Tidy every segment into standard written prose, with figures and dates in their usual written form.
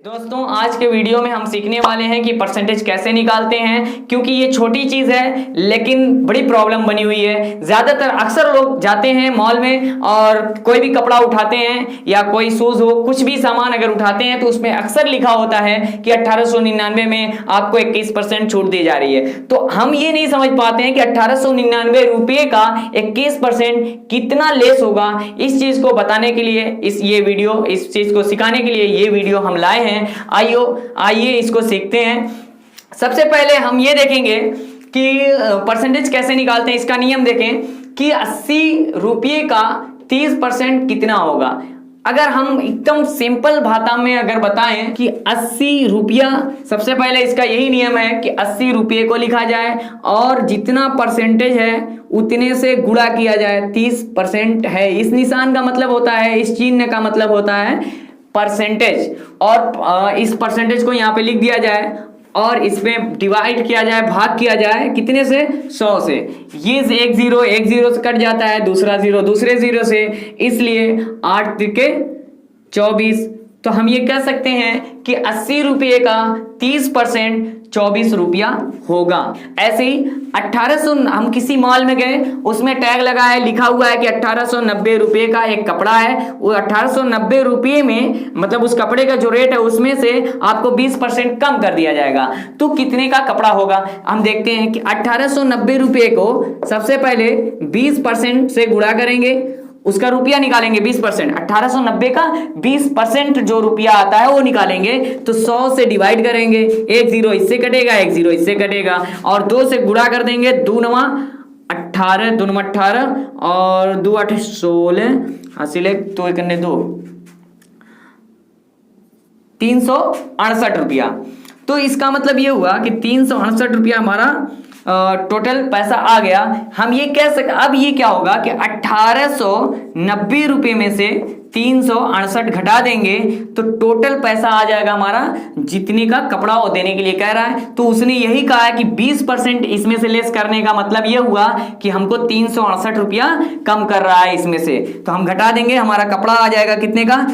दोस्तों आज के वीडियो में हम सीखने वाले हैं कि परसेंटेज कैसे निकालते हैं, क्योंकि ये छोटी चीज़ है लेकिन बड़ी प्रॉब्लम बनी हुई है। ज़्यादातर अक्सर लोग जाते हैं मॉल में और कोई भी कपड़ा उठाते हैं या कोई शूज़ हो, कुछ भी सामान अगर उठाते हैं तो उसमें अक्सर लिखा होता है कि 1899 में आपको 21% छूट दी जा रही है। तो हम ये नहीं समझ पाते हैं कि 1899 रुपये का 21% कितना लेस होगा। इस चीज़ को बताने के लिए इस चीज़ को सिखाने के लिए ये वीडियो हम लाए हैं। आइए इसको सीखते हैं। सबसे पहले हम ये देखेंगे कि परसेंटेज कैसे निकालते हैं। इसका नियम देखें कि 80 रुपये का 30% कितना होगा। अगर हम एकदम सिंपल भाषा में अगर बताएं कि 80 रुपया, सबसे पहले इसका यही नियम है कि 80 रुपये को लिखा जाए और जितना परसेंटेज है उतने से गुणा किया जाए। 30% है, इस निशान का मतलब होता है, इस चिन्ह का मतलब होता है परसेंटेज, और इस परसेंटेज को यहाँ पे लिख दिया जाए और इसमें डिवाइड किया जाए, भाग किया जाए कितने से? 100 से। ये एक जीरो से कट जाता है, दूसरा जीरो दूसरे जीरो से, इसलिए 8 त्रिके 24। तो हम ये कह सकते हैं कि 80 रुपये का 30% 24 रुपया होगा। ऐसे ही 1800, हम किसी मॉल में गए, उसमें टैग लगा है, लिखा हुआ है कि 1890 रुपये का एक कपड़ा है। वो 1890 रुपये में मतलब उस कपड़े का जो रेट है उसमें से आपको 20% कम कर दिया जाएगा। तो कितने का कपड़ा होगा हम देखते हैं कि 1890 रुपये को सबसे पहले 20% से गुणा करेंगे, उसका रुपया निकालेंगे 20%। 1890 का 20% जो रुपया आता है वो निकालेंगे, तो 100 से डिवाइड करेंगे, एक जीरो इससे कटेगा, एक जीरो इससे कटेगा, और 2 से गुणा कर देंगे। 2 नवा 18, 2 नवा 18 और 2 8 16, हासिल तो करने 2 368 रुपया। तो इसका मतलब ये हुआ कि 368 रुपया हमारा टोटल पैसा आ गया। हम ये कह सकते, अब ये क्या होगा कि 1890 रुपये में से 368 घटा देंगे तो टोटल पैसा आ जाएगा हमारा जितने का कपड़ा वो देने के लिए कह रहा है। तो उसने यही कहा है कि 20% इसमें से लेस करने का मतलब ये हुआ कि हमको 368 रुपया कम कर रहा है इसमें से। तो हम घटा देंगे, हमारा कपड़ा आ जाएगा कितने का?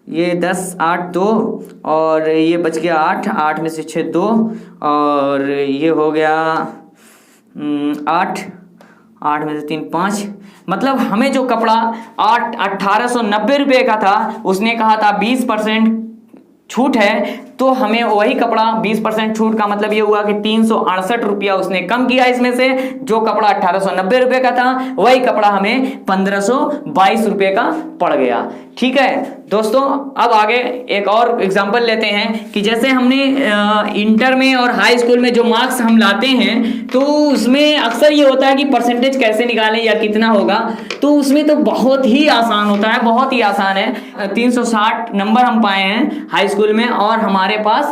ये 10 8 2 और ये बच गया 8, 8 में से 6 2 और ये हो गया 8, 8 में से 3 5। मतलब हमें जो कपड़ा 1890 रुपये का था, उसने कहा था 20% छूट है, तो हमें वही कपड़ा 20% छूट का मतलब ये हुआ कि 368 रुपया उसने कम किया इसमें से। जो कपड़ा 1890 रुपये का था वही कपड़ा हमें 1522 रुपये का पड़ गया। ठीक है दोस्तों, अब आगे एक और एग्जांपल लेते हैं कि जैसे हमने इंटर में और हाई स्कूल में जो मार्क्स हम लाते हैं तो उसमें अक्सर ये होता है कि परसेंटेज कैसे निकालें या कितना होगा। तो उसमें तो बहुत ही आसान होता है, बहुत ही आसान है। 360 नंबर हम पाए हैं हाई स्कूल में और हमारे पास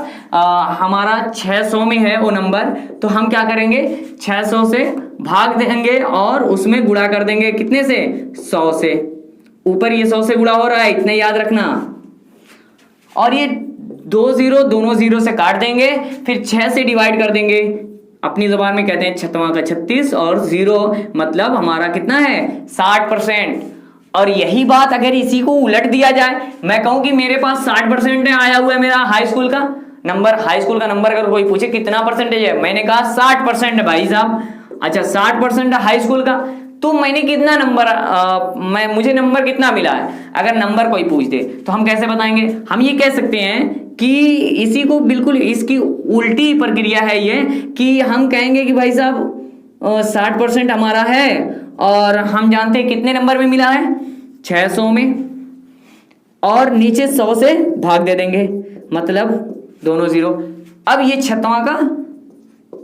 हमारा 600 में है वो नंबर। तो हम क्या करेंगे, 600 से भाग देंगे और उसमें गुणा कर देंगे कितने से? 100 से। ऊपर ये 100 से गुणा हो रहा है, इतना याद रखना। और ये 2 जीरो दोनों जीरो से काट देंगे, फिर 6 से डिवाइड कर देंगे। अपनी जबान में कहते हैं 6वां का 36 और जीरो मतलब हमारा कितना है? 60%। और यही बात अगर इसी को उलट दिया जाए, मैं कहूं कि मेरे पास 60% आया हुआ है मेरा हाई स्कूल का नंबर। हाई स्कूल का नंबर अगर कोई पूछे कितना परसेंटेज है, मैंने कहा 60% है भाई साहब। अच्छा 60% है हाई स्कूल का, तो मैंने कितना नंबर मुझे नंबर कितना मिला है अगर नंबर कोई पूछ दे तो हम कैसे बताएंगे? हम ये कह सकते हैं कि इसी को बिल्कुल इसकी उल्टी प्रक्रिया है ये, कि हम कहेंगे कि भाई साहब 60% हमारा है और हम जानते हैं कितने नंबर में मिला है? 600 में, और नीचे 100 से भाग दे देंगे, मतलब दोनों जीरो। अब ये 6वां का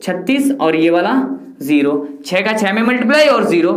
36 और ये वाला जीरो, 6 का 6 में मल्टीप्लाई और जीरो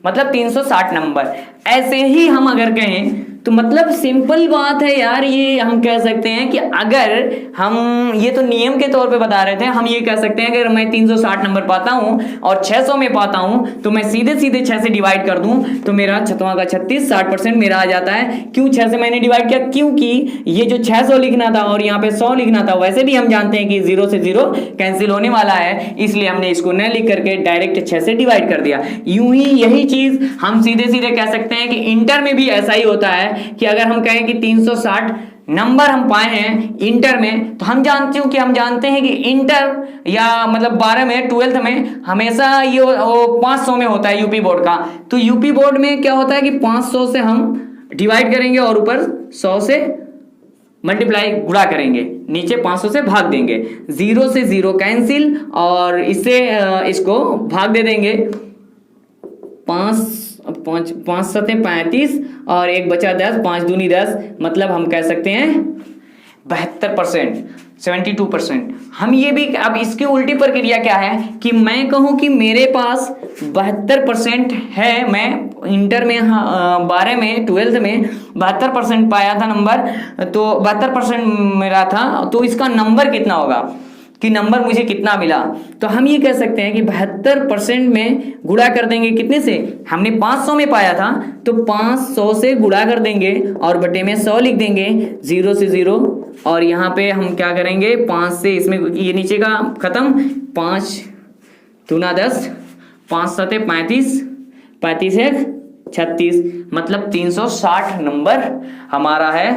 मतलब 360 नंबर। ऐसे ही हम अगर कहें तो मतलब सिंपल बात है यार, ये हम कह सकते हैं कि अगर हम ये तो नियम के तौर पे बता रहे थे, हम ये कह सकते हैं कि अगर मैं 360 नंबर पाता हूं और 600 में पाता हूं तो मैं सीधे 6 से डिवाइड कर दूं तो मेरा 6वां का 36 60% मेरा आ जाता है। क्यों 6 से मैंने डिवाइड किया? क्योंकि ये जो 600 लिखना था और यहाँ पे 100 लिखना था, वैसे भी हम जानते हैं कि 0 से 0 कैंसिल होने वाला है, इसलिए हमने इसको न लिख करके डायरेक्ट 6 से डिवाइड कर दिया। यूं ही यही चीज हम सीधे सीधे कह सकते हैं कि इंटर में भी ऐसा ही होता है है कि अगर हम कहें कि 360 नंबर हम पाए हैं इंटर में, तो हम जानते हैं कि इंटर या मतलब 12 में 12th में हमेशा ये वो 500 में होता है यूपी बोर्ड का। तो यूपी बोर्ड में क्या होता है कि 500 से हम डिवाइड करेंगे और ऊपर 100 से मल्टीप्लाई गुणा करेंगे, नीचे 500 से भाग देंगे, 0 से 0 कैंसिल और इससे इसको भाग दे देंगे, 5 सते 35 और 1 बचा 10, 5 दूनी 10, मतलब हम कह सकते हैं 72%, 72%। हम ये भी, अब इसकी उल्टी प्रक्रिया क्या है कि मैं कहूं कि मेरे पास 72% है, मैं इंटर में 12 में 12th में 72% पाया था नंबर, तो 72% मेरा था, तो इसका नंबर कितना होगा कि नंबर मुझे कितना मिला। तो हम ये कह सकते हैं कि 72% में गुणा कर देंगे कितने से, हमने 500 में पाया था तो 500 से गुणा कर देंगे और बटे में 100 लिख देंगे, 0 से 0 और यहाँ पे हम क्या करेंगे 5 से इसमें ये नीचे का खत्म, 5 दूना 10, 5 सते 35, 35 1 36, मतलब 360 नंबर हमारा है।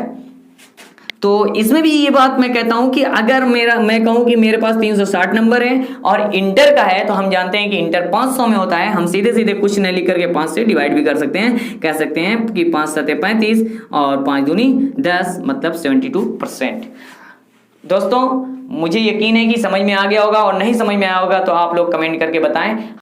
तो इसमें भी ये बात मैं कहता हूं कि अगर मैं कहूं कि मेरे पास 360 नंबर है और इंटर का है, तो हम जानते हैं कि इंटर 500 में होता है, हम सीधे सीधे कुछ न लिख करके 5 से डिवाइड भी कर सकते हैं, कह सकते हैं कि 5 सते 35 और 5 दूनी 10, मतलब 72%। दोस्तों मुझे यकीन है कि समझ में आ गया होगा, और नहीं समझ में आया होगा तो आप लोग कमेंट करके बताएं।